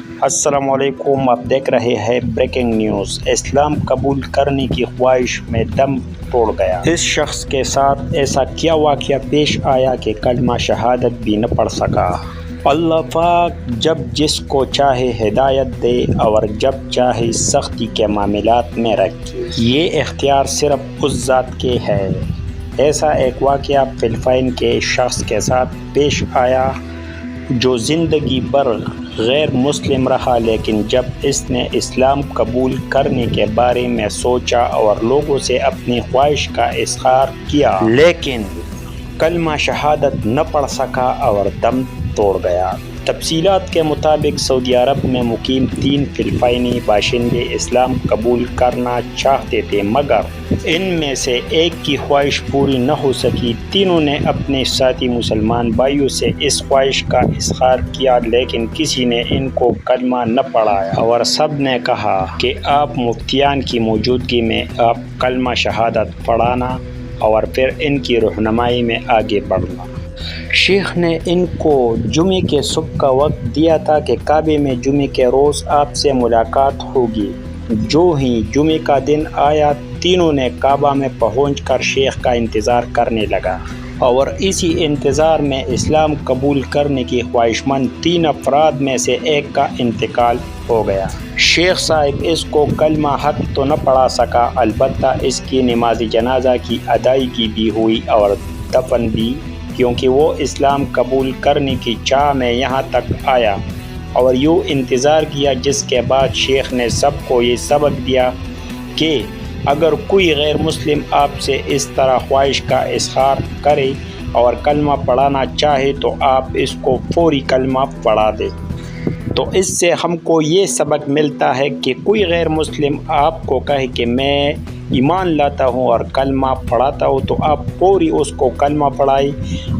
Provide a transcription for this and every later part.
السلام علیکم، آپ دیکھ رہے ہیں بریکنگ نیوز۔ اسلام قبول کرنے کی خواہش میں دم توڑ گیا۔ اس شخص کے ساتھ ایسا کیا واقعہ پیش آیا کہ کلمہ شہادت بھی نہ پڑھ سکا۔ اللہ پاک جب جس کو چاہے ہدایت دے اور جب چاہے سختی کے معاملات میں رکھے، یہ اختیار صرف اس ذات کے ہے۔ ایسا ایک واقعہ فلپائن کے شخص کے ساتھ پیش آیا جو زندگی بھر غیر مسلم رہا، لیکن جب اس نے اسلام قبول کرنے کے بارے میں سوچا اور لوگوں سے اپنی خواہش کا اظہار کیا، لیکن کلمہ شہادت نہ پڑھ سکا اور دم توڑ گیا۔ تفصیلات کے مطابق سعودی عرب میں مقیم 3 فلپائنی باشندے اسلام قبول کرنا چاہتے تھے، مگر ان میں سے ایک کی خواہش پوری نہ ہو سکی۔ تینوں نے اپنے ساتھی مسلمان بھائیوں سے اس خواہش کا اظہار کیا، لیکن کسی نے ان کو کلمہ نہ پڑھایا اور سب نے کہا کہ آپ مفتیان کی موجودگی میں آپ کلمہ شہادت پڑھانا اور پھر ان کی رہنمائی میں آگے بڑھنا۔ شیخ نے ان کو جمعے کے صبح کا وقت دیا تھا کہ کعبے میں جمعے کے روز آپ سے ملاقات ہوگی۔ جو ہی جمعے کا دن آیا، تینوں نے کعبہ میں پہنچ کر شیخ کا انتظار کرنے لگا، اور اسی انتظار میں اسلام قبول کرنے کی خواہش مند 3 افراد میں سے ایک کا انتقال ہو گیا۔ شیخ صاحب اس کو کلمہ حق تو نہ پڑھا سکا، البتہ اس کی نماز جنازہ کی ادائیگی بھی ہوئی اور دفن بھی، کیونکہ وہ اسلام قبول کرنے کی چاہ میں یہاں تک آیا اور یوں انتظار کیا، جس کے بعد شیخ نے سب کو یہ سبق دیا کہ اگر کوئی غیر مسلم آپ سے اس طرح خواہش کا اظہار کرے اور کلمہ پڑھانا چاہے تو آپ اس کو فوری کلمہ پڑھا دیں۔ تو اس سے ہم کو یہ سبق ملتا ہے کہ کوئی غیر مسلم آپ کو کہے کہ میں ایمان لاتا ہوں اور کلمہ پڑھاتا ہوں، تو آپ فوری اس کو کلمہ پڑھائیں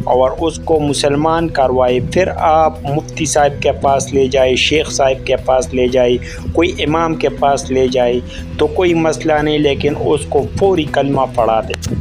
اور اس کو مسلمان کروائے۔ پھر آپ مفتی صاحب کے پاس لے جائے، شیخ صاحب کے پاس لے جائے، کوئی امام کے پاس لے جائے، تو کوئی مسئلہ نہیں، لیکن اس کو فوری کلمہ پڑھا دے۔